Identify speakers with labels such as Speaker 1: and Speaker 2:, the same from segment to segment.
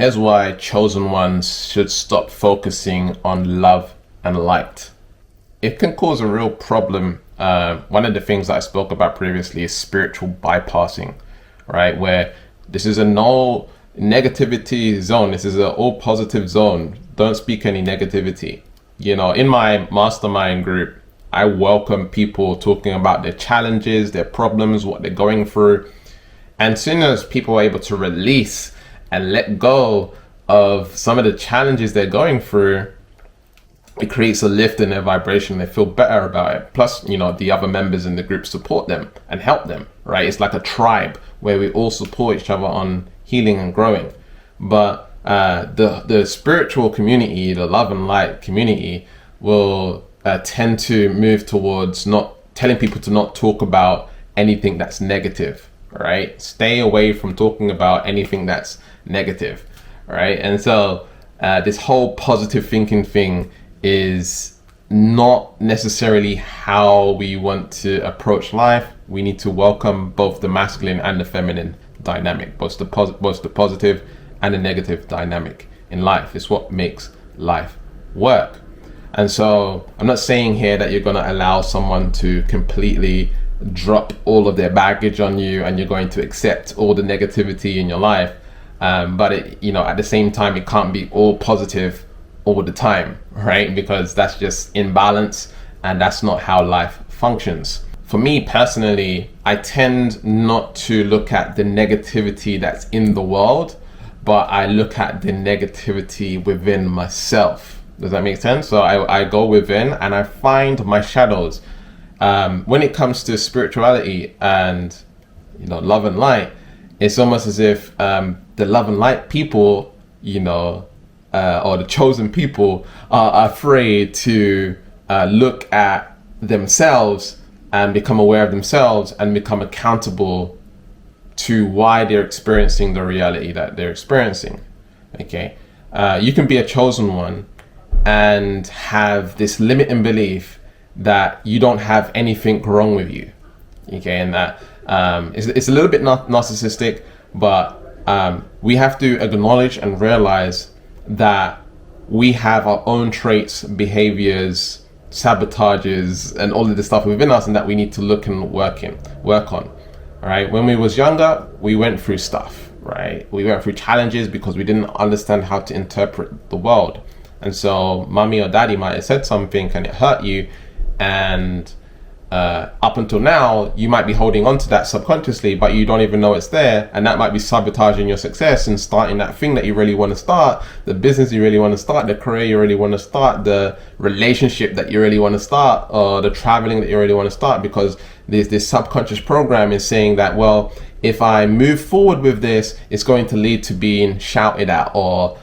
Speaker 1: Here's why chosen ones should stop focusing on love and light. It can cause a real problem. One of the things that I spoke about previously is spiritual bypassing, right? Where this is a no negativity zone. This is an all positive zone. Don't speak any negativity. You know, in my mastermind group, I welcome people talking about their challenges, their problems, what they're going through. And as soon as people are able to release and let go of some of the challenges they're going through, it creates a lift in their vibration. They feel better about it. Plus, you know, the other members in the group support them and help them, right? It's like a tribe where we all support each other on healing and growing. But the spiritual community, the love and light community, will tend to move towards not telling people to not talk about anything that's negative, right? Stay away from talking about anything that's negative, right? And so this whole positive thinking thing is not necessarily how we want to approach life. We need to welcome both the masculine and the feminine dynamic, both the positive and the negative dynamic in life. It's what makes life work. And so I'm not saying here that you're going to allow someone to completely drop all of their baggage on you and you're going to accept all the negativity in your life. But it, you know, at the same time, it can't be all positive all the time, right? Because that's just imbalance and that's not how life functions. For me personally, I tend not to look at the negativity that's in the world, but I look at the negativity within myself. Does that make sense? So I go within and I find my shadows. When it comes to spirituality and, you know, love and light, it's almost as if the love and light people, you know, or the chosen people are afraid to look at themselves and become aware of themselves and become accountable to why they're experiencing the reality that they're experiencing. Okay, you can be a chosen one and have this limiting belief that you don't have anything wrong with you. Okay, and that it's a little bit narcissistic, but we have to acknowledge and realize that we have our own traits, behaviors, sabotages, and all of the stuff within us, and that we need to look and work on. All right. When we was younger, we went through stuff, right? We went through challenges because we didn't understand how to interpret the world. And so mommy or daddy might have said something and it hurt you. And up until now, you might be holding on to that subconsciously, but you don't even know it's there. And that might be sabotaging your success and starting that thing that you really want to start, the business you really want to start, the career you really want to start, the relationship that you really want to start, or the traveling that you really want to start, because this subconscious program is saying that, well, if I move forward with this, it's going to lead to being shouted at, or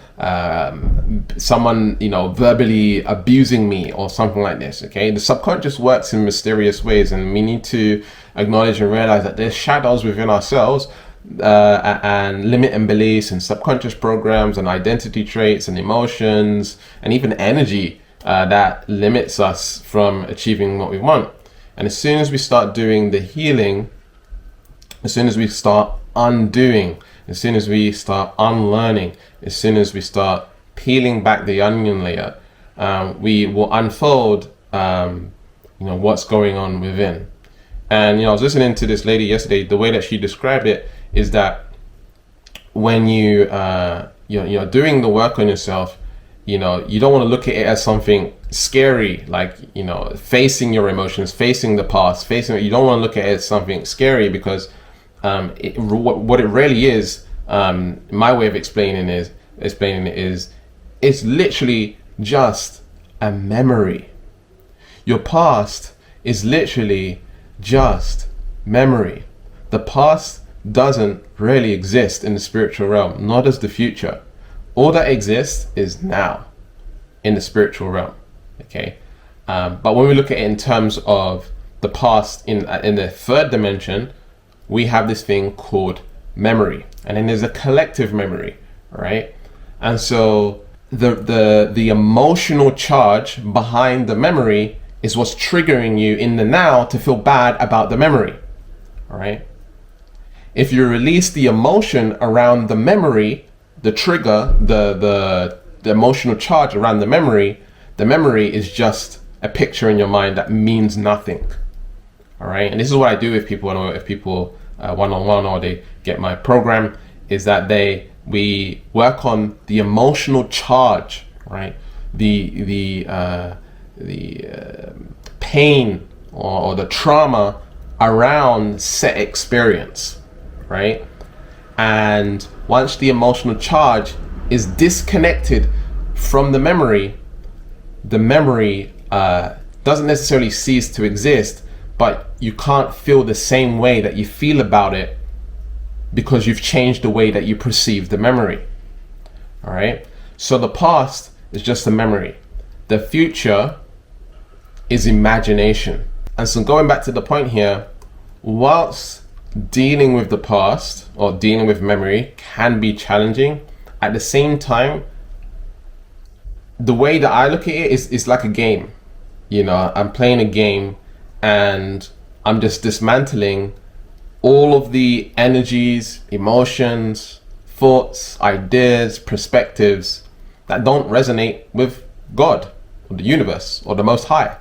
Speaker 1: someone, you know, verbally abusing me or something like this. Okay, the subconscious works in mysterious ways, and we need to acknowledge and realize that there's shadows within ourselves and limiting beliefs and subconscious programs and identity traits and emotions and even energy that limits us from achieving what we want. And as soon as we start doing the healing, as soon as we start undoing, as soon as we start unlearning, as soon as we start peeling back the onion layer, we will unfold, what's going on within. And, I was listening to this lady yesterday. The way that she described it is that when you're doing the work on yourself, you don't want to look at it as something scary, like, facing your emotions, facing the past, you don't want to look at it as something scary, because what it really is, my way of explaining it is it's literally just a memory. Your past is literally just memory. The past doesn't really exist in the spiritual realm, nor does the future. All that exists is now in the spiritual realm. Okay, but when we look at it in terms of the past in the third dimension, we have this thing called memory, and then there's a collective memory, right? And so the emotional charge behind the memory is what's triggering you in the now to feel bad about the memory. All right, if you release the emotion around the memory, the trigger, the emotional charge around the memory is just a picture in your mind that means nothing. All right, and this is what I do with people. If people one-on-one or they get my program, is that we work on the emotional charge, right? The pain or the trauma around set experience, right? And once the emotional charge is disconnected from the memory doesn't necessarily cease to exist, but you can't feel the same way that you feel about it because you've changed the way that you perceive the memory. All right. So the past is just a memory. The future is imagination. And so going back to the point here, whilst dealing with the past or dealing with memory can be challenging, at the same time, the way that I look at it is like a game. You know, I'm playing a game and I'm just dismantling all of the energies, emotions, thoughts, ideas, perspectives that don't resonate with God or the universe or the Most High,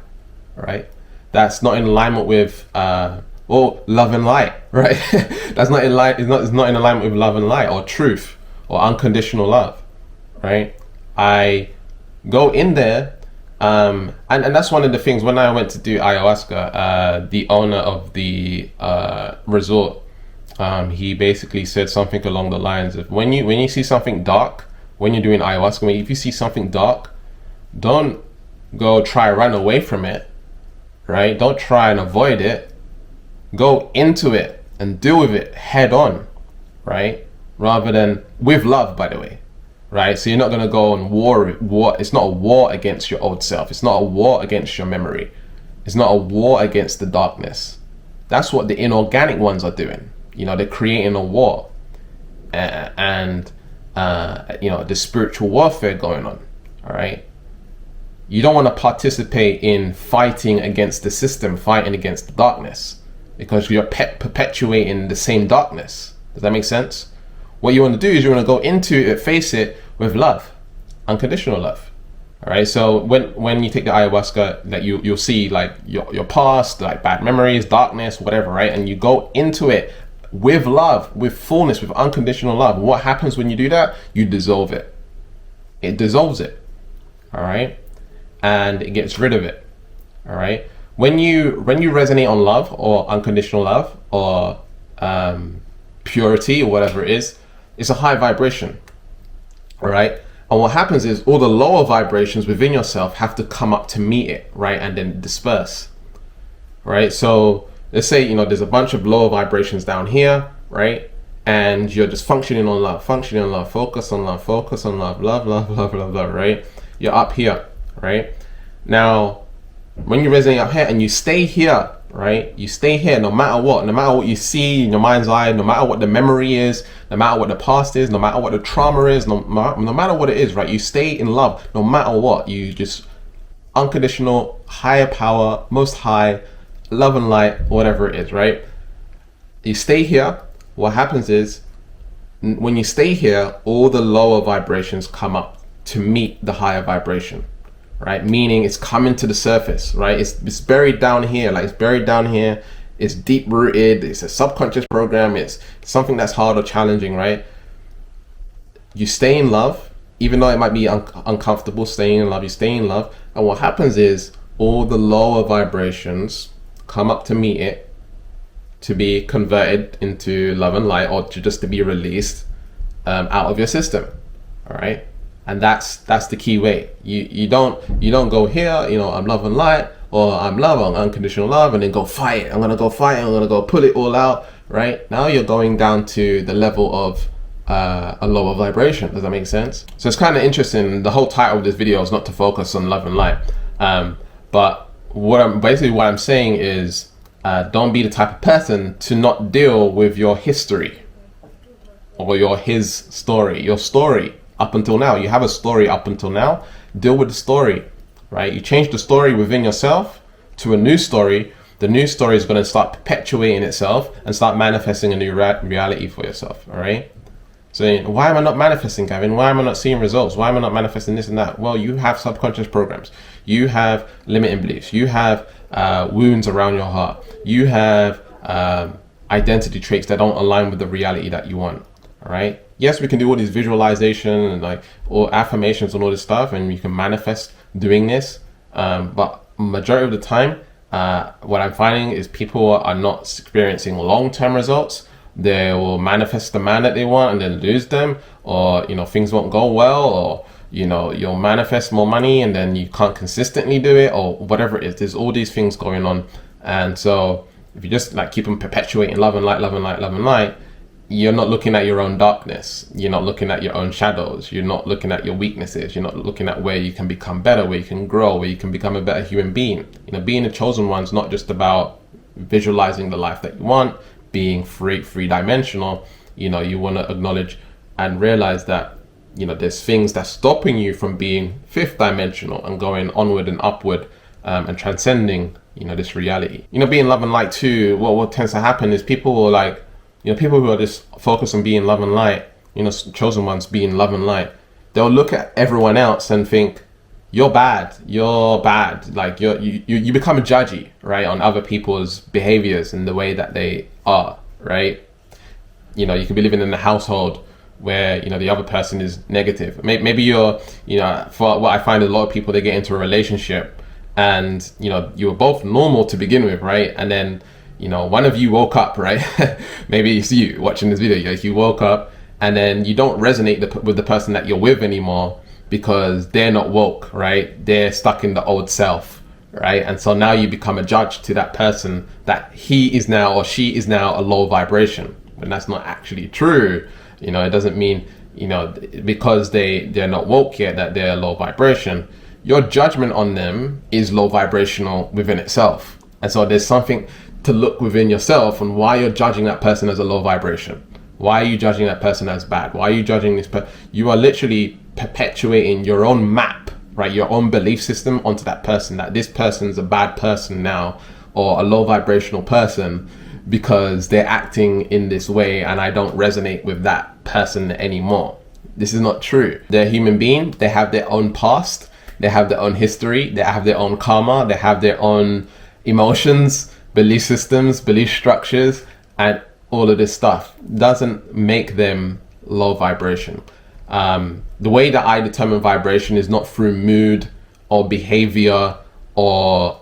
Speaker 1: right? That's not in alignment with love and light, right? That's not in light. It's not in alignment with love and light or truth or unconditional love, right? I go in there, and that's one of the things. When I went to do ayahuasca, the owner of the resort, he basically said something along the lines of, when you see something dark, when you're doing ayahuasca, if you see something dark, don't go try run away from it, right? Don't try and avoid it. Go into it and deal with it head on, right? Rather than with love, by the way, right? So you're not gonna go on war. It's not a war against your old self. It's not a war against your memory. It's not a war against the darkness. That's what the inorganic ones are doing. You know, they're creating a war, and you know, the spiritual warfare going on. All right. You don't want to participate in fighting against the system, fighting against the darkness, because you're perpetuating the same darkness. Does that make sense? What you want to do is you want to go into it, face it with love, unconditional love. All right. So when you take the ayahuasca, that you'll see like your past, like bad memories, darkness, whatever, right? And you go into it with love, with fullness, with unconditional love. What happens when you do that? You dissolve it. It dissolves it. All right. And it gets rid of it. All right. When you resonate on love or unconditional love or purity or whatever it is, it's a high vibration. All right. And what happens is all the lower vibrations within yourself have to come up to meet it, right? And then disperse. Right. So let's say, you know, there's a bunch of lower vibrations down here, right? And you're just functioning on love, focus on love, love, right? You're up here, right? Now, when you resonate up here and you stay here, right? You stay here no matter what you see in your mind's eye, no matter what the memory is, no matter what the past is, no matter what the trauma is, no matter what it is, right? You stay in love no matter what. You just unconditional, higher power, most high, love and light, whatever it is, right? You stay here. What happens is when you stay here, all the lower vibrations come up to meet the higher vibration, right? Meaning it's coming to the surface, right? It's buried down here, like it's buried down here. It's deep rooted. It's a subconscious program. It's something that's hard or challenging, right? You stay in love, even though it might be uncomfortable. Staying in love, you stay in love, and what happens is all the lower vibrations come up to meet it, to be converted into love and light, or just to be released out of your system. All right. And that's the key way. You don't go here, you know, I'm love and light, or I'm love, I'm unconditional love, and then go fight it. I'm gonna go fight it, I'm gonna go pull it all out, right? Now you're going down to the level of a lower vibration. Does that make sense? So it's kind of interesting. The whole title of this video is not to focus on love and light. But what I'm saying is, don't be the type of person to not deal with your history or his story, your story. Up until now, you have a story up until now. Deal with the story, right? You change the story within yourself to a new story. The new story is going to start perpetuating itself and start manifesting a new reality for yourself. All right. saying, why am I not manifesting, Gavin? Why am I not seeing results? Why am I not manifesting this and that? Well, you have subconscious programs. You have limiting beliefs. You have wounds around your heart. You have identity traits that don't align with the reality that you want. All right. Yes, we can do all these visualization and like or affirmations and all this stuff, and you can manifest doing this. But majority of the time, what I'm finding is people are not experiencing long-term results. They will manifest the man that they want and then lose them, or things won't go well, or you'll manifest more money and then you can't consistently do it, or whatever it is. There's all these things going on, and so if you just like keep on perpetuating love and light, love and light, love and light, you're not looking at your own darkness. You're not looking at your own shadows. You're not looking at your weaknesses. You're not looking at where you can become better, where you can grow, where you can become a better human being. Being a chosen one's not just about visualizing the life that you want, being three-dimensional. You want to acknowledge and realize that, there's things that's stopping you from being fifth dimensional and going onward and upward, and transcending, this reality. Being love and light too, what tends to happen is people are like, people who are just focused on being love and light, chosen ones being love and light, they'll look at everyone else and think, you're bad, like you become a judgy, right, on other people's behaviors and the way that they are, right? You could be living in a household where the other person is negative. Maybe you're, for what I find, a lot of people, they get into a relationship and you were both normal to begin with, right? And then one of you woke up, right? Maybe it's you watching this video. You woke up and then you don't resonate with the person that you're with anymore because they're not woke, right? They're stuck in the old self, right? And so now you become a judge to that person that he is now or she is now a low vibration. When that's not actually true. It doesn't mean, because they're not woke yet that they're low vibration. Your judgment on them is low vibrational within itself. And so there's something to look within yourself on why you're judging that person as a low vibration. Why are you judging that person as bad? Why are you judging this person? You are literally perpetuating your own map, right? Your own belief system onto that person, that this person's a bad person now, or a low vibrational person because they're acting in this way and I don't resonate with that person anymore. This is not true. They're a human being. They have their own past. They have their own history. They have their own karma. They have their own emotions, belief systems, belief structures, and all of this stuff doesn't make them low vibration. The way that I determine vibration is not through mood or behavior or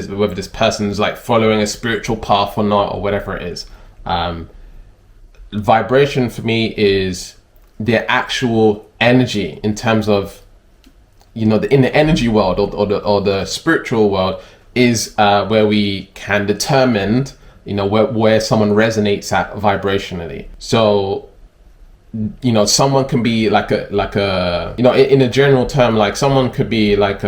Speaker 1: whether this person's like following a spiritual path or not, or whatever it is. Vibration for me is their actual energy in terms of in the energy world or the spiritual world is where we can determine where someone resonates at vibrationally. So someone can be like a in a general term, like someone could be like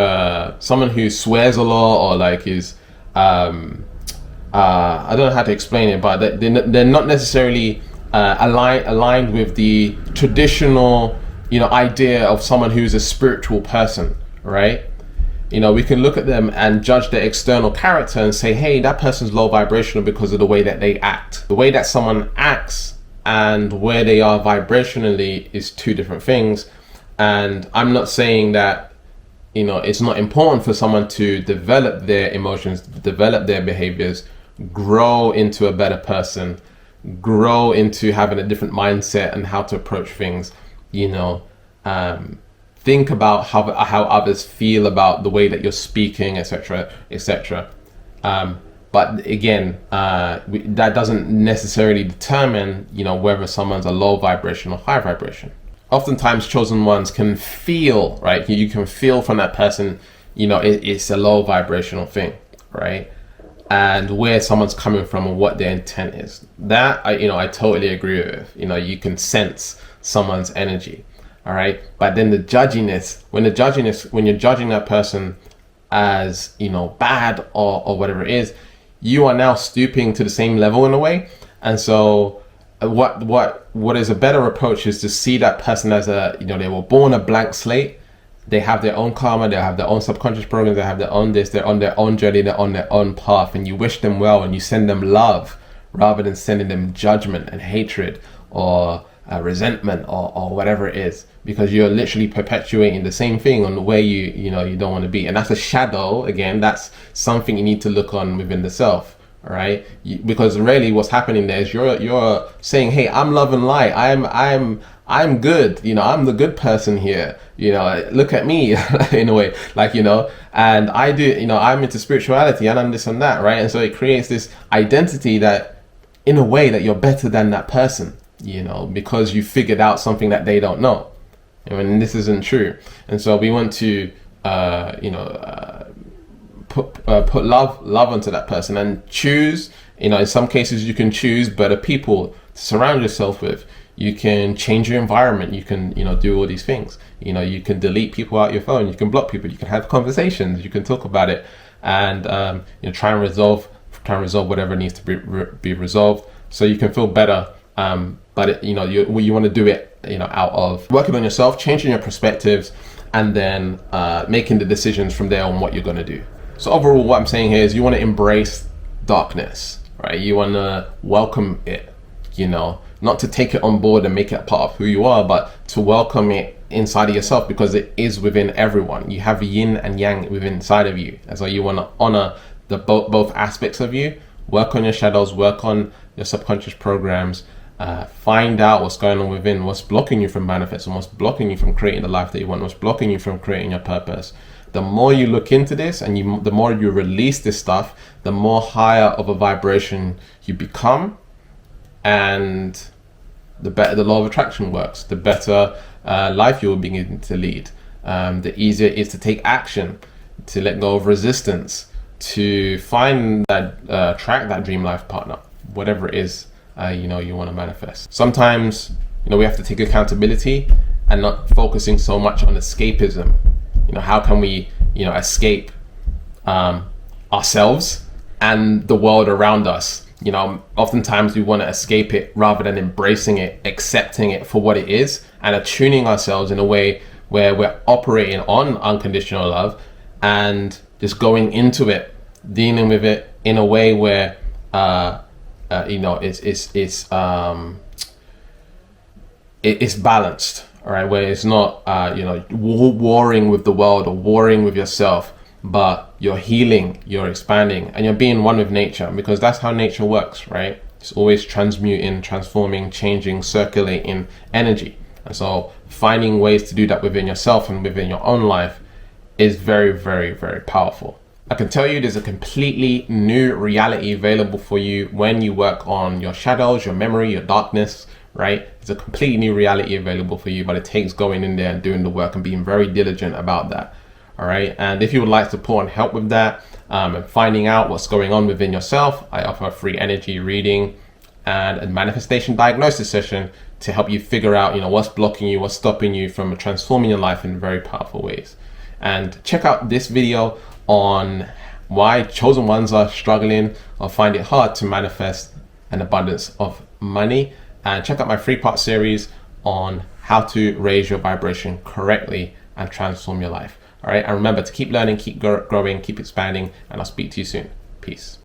Speaker 1: someone who swears a lot, or like is I don't know how to explain it, but they're not necessarily aligned with the traditional idea of someone who's a spiritual person, right? We can look at them and judge their external character and say, hey, that person's low vibrational because of the way that they act. The way that someone acts and where they are vibrationally is two different things. And I'm not saying that, it's not important for someone to develop their emotions, develop their behaviors, grow into a better person, grow into having a different mindset and how to approach things, think about how others feel about the way that you're speaking, etc., etc. But again, that doesn't necessarily determine, whether someone's a low vibration or high vibration. Oftentimes, chosen ones can feel, right? You can feel from that person, it's a low vibrational thing, right? And where someone's coming from and what their intent is. That I totally agree with. You can sense someone's energy. All right. But then the judginess, when you're judging that person as, bad or whatever it is, you are now stooping to the same level in a way. And so what is a better approach is to see that person as they were born a blank slate. They have their own karma, they have their own subconscious programs, they have their own this, they're on their own journey, they're on their own path, and you wish them well and you send them love, rather than sending them judgment and hatred or resentment or whatever it is, because you're literally perpetuating the same thing on the way you don't want to be. And that's a shadow. Again, that's something you need to look on within the self. All right, because really what's happening there is you're saying, hey, I'm love and light, I'm good, I'm the good person here, look at me in a way, and I do, I'm into spirituality and I'm this and that, right? And so it creates this identity that in a way that you're better than that person, because you figured out something that they don't know. And this isn't true. And so we want to put love onto that person, and choose, in some cases you can choose better people to surround yourself with. You can change your environment. You can, do all these things. You can delete people out your phone. You can block people. You can have conversations. You can talk about it, and try and resolve whatever needs to be resolved, so you can feel better. But you want to do it, out of working on yourself, changing your perspectives, and then making the decisions from there on what you're going to do. So overall, what I'm saying here is you want to embrace darkness, right? You want to welcome it, not to take it on board and make it part of who you are, but to welcome it inside of yourself, because it is within everyone. You have yin and yang within inside of you. And so you want to honor the both aspects of you, work on your shadows, work on your subconscious programs, find out what's going on within, what's blocking you from manifesting, what's blocking you from creating the life that you want, what's blocking you from creating your purpose. The more you look into this and the more you release this stuff, the more higher of a vibration you become, and the better the law of attraction works, the better life you will begin to lead. The easier it is to take action, to let go of resistance, to find that, attract that dream life partner, whatever it is you want to manifest. Sometimes we have to take accountability and not focusing so much on escapism. How can we escape ourselves and the world around us? Oftentimes we want to escape it rather than embracing it, accepting it for what it is, and attuning ourselves in a way where we're operating on unconditional love and just going into it, dealing with it in a way where it's balanced. All right, where it's not warring with the world or warring with yourself, but you're healing, you're expanding, and you're being one with nature, because that's how nature works, right? It's always transmuting, transforming, changing, circulating energy. And so finding ways to do that within yourself and within your own life is very, very, very powerful. I can tell you there's a completely new reality available for you when you work on your shadows, your memory, your darkness, right? It's a completely new reality available for you, but it takes going in there and doing the work and being very diligent about that. All right. And if you would like support and help with that, and finding out what's going on within yourself, I offer a free energy reading and a manifestation diagnosis session to help you figure out, what's blocking you, what's stopping you from transforming your life in very powerful ways. And check out this video on why chosen ones are struggling or find it hard to manifest an abundance of money. And check out my 3-part series on how to raise your vibration correctly and transform your life. All right. And remember to keep learning, keep growing, keep expanding, and I'll speak to you soon. Peace.